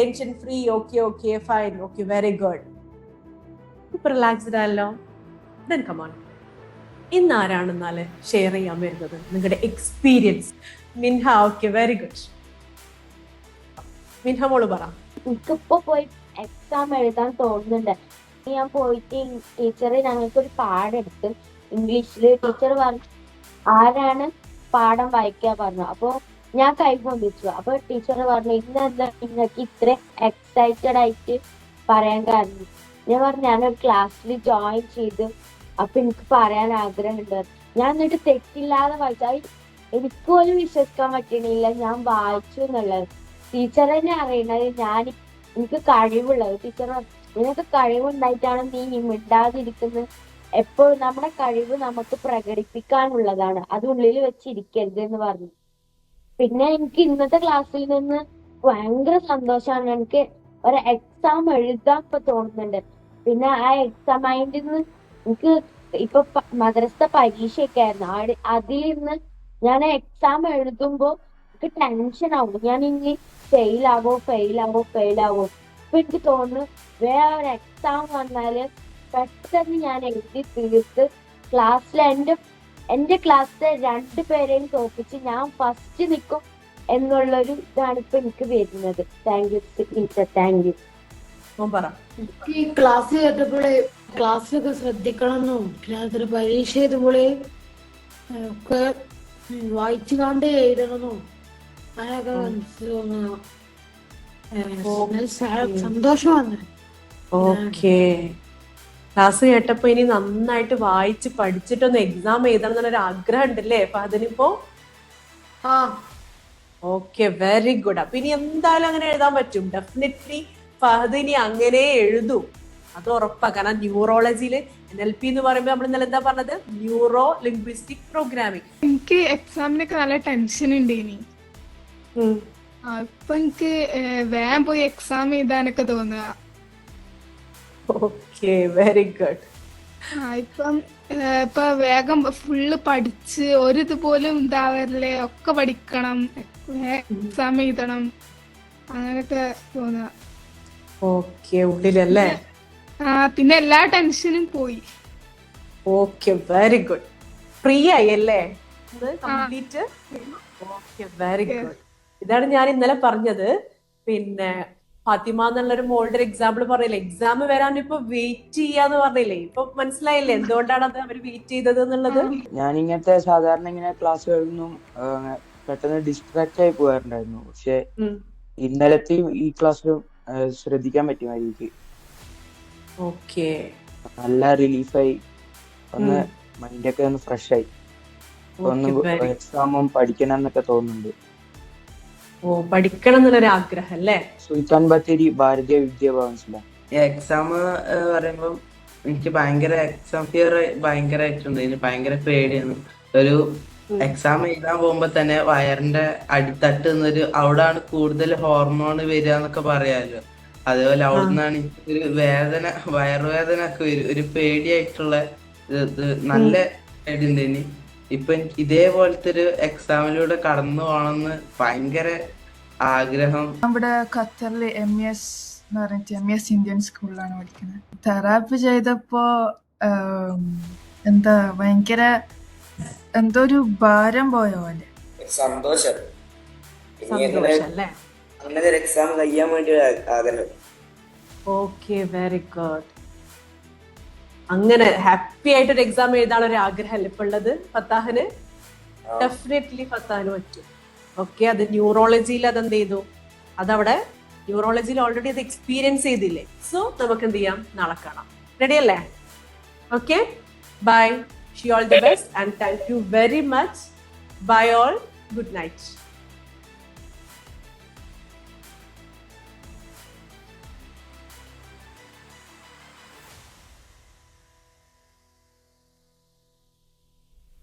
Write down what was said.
Tension free. Okay fine, okay very good. ഇപ്പൊ relaxed ആയല്ലോ. Then come on, ഇന്ന് ആരാണെന്നാല് ഷെയർ ചെയ്യാൻ വരുന്നത് നിങ്ങളുടെ experience? Minha. Okay, very good. Minha മോള് പറ. എനിക്കിപ്പോ പോയി എക്സാം എഴുതാൻ തോന്നുന്നുണ്ട്. ഞാൻ പോയിട്ട് ടീച്ചർ ഞങ്ങൾക്കൊരു പാഠം എടുത്ത് ഇംഗ്ലീഷില്. ടീച്ചർ പറഞ്ഞു ആരാണ് പാഠം വായിക്കാൻ പറഞ്ഞു. അപ്പൊ ഞാൻ കൈ പൊന്തിച്ചു. അപ്പൊ ടീച്ചർ പറഞ്ഞു ഇന്നെന്താ നിങ്ങൾക്ക് ഇത്ര എക്സൈറ്റഡ് ആയിട്ട് പറയാൻ കാരണം? ഞാൻ പറഞ്ഞു ഞാനൊരു ക്ലാസ്സിൽ ജോയിൻ ചെയ്ത് അപ്പൊ എനിക്ക് പറയാൻ ആഗ്രഹമുണ്ട്. ഞാൻ എന്നിട്ട് തെറ്റില്ലാതെ വായിച്ചു. എനിക്ക് പോലും വിശ്വസിക്കാൻ പറ്റണില്ല ഞാൻ വായിച്ചു എന്നുള്ളത്. ടീച്ചർ തന്നെ അറിയണത് എനിക്ക് കഴിവുള്ളത്. ടീച്ചർ നിനക്ക് കഴിവുണ്ടായിട്ടാണ് നീ മിണ്ടാതിരിക്കുന്നത്. എപ്പോഴും നമ്മുടെ കഴിവ് നമുക്ക് പ്രകടിപ്പിക്കാനുള്ളതാണ്, അത് ഉള്ളിൽ വെച്ചിരിക്കരുത് എന്ന് പറഞ്ഞു. പിന്നെ എനിക്ക് ഇന്നത്തെ ക്ലാസ്സിൽ നിന്ന് ഭയങ്കര സന്തോഷമാണ്. എനിക്ക് ഒരു എക്സാം എഴുതാൻ ഇപ്പൊ തോന്നുന്നുണ്ട്. പിന്നെ ആ എക്സാം മൈൻഡിൽ നിന്ന് എനിക്ക് ഇപ്പൊ മദ്രസ പരീക്ഷയൊക്കെ ആയിരുന്നു. അതിൽ നിന്ന് ഞാൻ എക്സാം എഴുതുമ്പോ എനിക്ക് ടെൻഷൻ ആവും. ഞാൻ ഇനി ഫെയിൽ ആവോ. ഇപ്പൊ എനിക്ക് തോന്നുന്നു വേറെ ഒരു എക്സാം വന്നാല് പെട്ടെന്ന് ഞാൻ എഴുതി തീർത്ത് ക്ലാസ്സിലെ എന്റെ ക്ലാസ്സിലെ 2 പേരെയും തോപ്പിച്ച് ഞാൻ ഫസ്റ്റ് നിൽക്കും എന്നുള്ളൊരു ഇതാണ് ഇപ്പൊ എനിക്ക് വരുന്നത്. Thank you teacher, thank you. ഈ ക്ലാസ് കേട്ടപ്പോഴേ ക്ലാസ്സിലൊക്കെ ശ്രദ്ധിക്കണമെന്നും രാത്രി പരീക്ഷ എഴുതുമ്പോഴേ ഒക്കെ വായിച്ചു കണ്ട് എഴുതണമെന്നും അങ്ങനെയൊക്കെ മനസ്സിലാവുന്ന സന്തോഷമാണ്. ഓക്കെ, ക്ലാസ് കേട്ടപ്പോ ഇനി നന്നായിട്ട് വായിച്ച് പഠിച്ചിട്ടൊന്ന് എക്സാം എഴുതണം എന്നുള്ളൊരു ആഗ്രഹം ഉണ്ടല്ലേ ഫഹദിനിപ്പോ? Okay, very good. അപ്പൊ ഇനി എന്തായാലും അങ്ങനെ എഴുതാൻ പറ്റും. ഡെഫിനറ്റ്ലി ഫഹദിനി അങ്ങനെ എഴുതും, അത് ഉറപ്പാ. കാരണം ന്യൂറോളജിയില് NLP എന്ന് പറയുമ്പോൾ നമ്മൾ ഇന്നലെ എന്താ പറഞ്ഞത്? Neuro linguistic programming. എനിക്ക് എക്സാമിനൊക്കെ നല്ല ടെൻഷൻ ഉണ്ട് ഇനി. ഇപ്പൊ എനിക്ക് വേഗം പോയി എക്സാം എഴുതാനൊക്കെ തോന്നുക. Okay, very good. ഇപ്പൊ വേഗം ഫുള്ള് പഠിച്ച് ഒരു ഇതുപോലും ഇതാവല്ലേ, ഒക്കെ പഠിക്കണം, എക്സാം എഴുതണം, അങ്ങനെയൊക്കെ തോന്നുക. ഓക്കെ, ഉള്ളിലല്ലേ? പിന്നെ എല്ലാ ടെൻഷനും പോയി. Okay, very good. ഫ്രീ ആയി അല്ലേ കംപ്ലീറ്റ്? Okay, very good. ഇതാണ് ഞാൻ ഇന്നലെ പറഞ്ഞത്. പിന്നെ ഫാത്തിമ എന്നുള്ളൊരു മോളുടെ ഒരു എക്സാമ്പിൾ പറയില്ലേ, എക്സാം വരാൻ ഇപ്പൊ വെയിറ്റ് ചെയ്യാന്ന് പറഞ്ഞില്ലേ? ഇപ്പൊ മനസ്സിലായില്ലേ എന്തുകൊണ്ടാണ് അത് അവര് വെയിറ്റ് ചെയ്തത് എന്നുള്ളത്? ഞാൻ ഇങ്ങനത്തെ സാധാരണ ഇങ്ങനെ ക്ലാസ്സുകളിലൊന്നും പെട്ടെന്ന് ഡിസ്ട്രാക്ട് ആയി പോകാറുണ്ടായിരുന്നു. പക്ഷെ ഇന്നലത്തെ ഈ ക്ലാസ്സിലും ശ്രദ്ധിക്കാൻ പറ്റും എനിക്ക്. ഓക്കെ, നല്ല റിലീഫായി, ഒന്ന് മൈൻഡൊക്കെ ഒന്ന് ഫ്രഷ് ആയി. ഒന്നും എക്സാമും പഠിക്കണം എന്നൊക്കെ തോന്നുന്നുണ്ട്. പഠിക്കണം എന്നുള്ളൊരു ആഗ്രഹം അല്ലേ? സുൽത്താൻ ബത്തേരി ഭാരതീയ വിദ്യാഭവൻസിലാണ്. എക്സാം പറയുമ്പോൾ എനിക്ക് ഭയങ്കര എക്സാം ഫിയർ ഭയങ്കരമായിട്ടുണ്ട്. എനിക്ക് ഭയങ്കര പേടിയാണ്. ഒരു എക്സാം എഴുതാൻ പോകുമ്പോ തന്നെ വയറിന്റെ അടിത്തട്ട് എന്നൊരു അവിടാണ് കൂടുതൽ ഹോർമോൺ വരിക എന്നൊക്കെ പറയാമല്ലോ. അതേപോലെ അവിടുന്നാണ് ഒരു വേദന, വയറുവേദന ഒക്കെ വരും. ഒരു പേടിയായിട്ടുള്ള നല്ല പേടിയുണ്ട്. ഇനി ഇപ്പൊ എനിക്ക് ഇതേപോലത്തെ ഒരു എക്സാമിലൂടെ കടന്നു പോകണമെന്ന് ഭയങ്കര ആഗ്രഹം. ഇവിടെ ഖത്തറില് MES എന്ന് പറഞ്ഞിട്ട് MES ഇന്ത്യൻ സ്കൂളിലാണ് പഠിക്കുന്നത്. തെറാപ്പി ചെയ്തപ്പോ എന്താ ഭയങ്കര എന്തോ ഒരു ഭാരം പോയ പോലെ സന്തോഷം. അങ്ങനെ ഒരു എക്സാം കഴിയാൻ വേണ്ടി ആഗ്രഹം. Okay, very good. അങ്ങനെ ഹാപ്പി ആയിട്ട് ഒരു എക്സാം എഴുതാനുള്ള ഒരു ആഗ്രഹം ഇപ്പൊ ഉള്ളത് ഫത്താഹിന്? ഡെഫിനറ്റ്ലി ഫത്താഹിന് പറ്റും. ഓക്കെ, അത് ന്യൂറോളജിയിൽ അതെന്ത് ചെയ്തു? അതവിടെ ന്യൂറോളജിയിൽ ഓൾറെഡി അത് എക്സ്പീരിയൻസ് ചെയ്തില്ലേ? സോ നമുക്ക് എന്ത് ചെയ്യാം? നാളെ കാണാം. റെഡി അല്ലേ? Okay, bye. Wish you all the best and thank you very much. Bye all. Good night.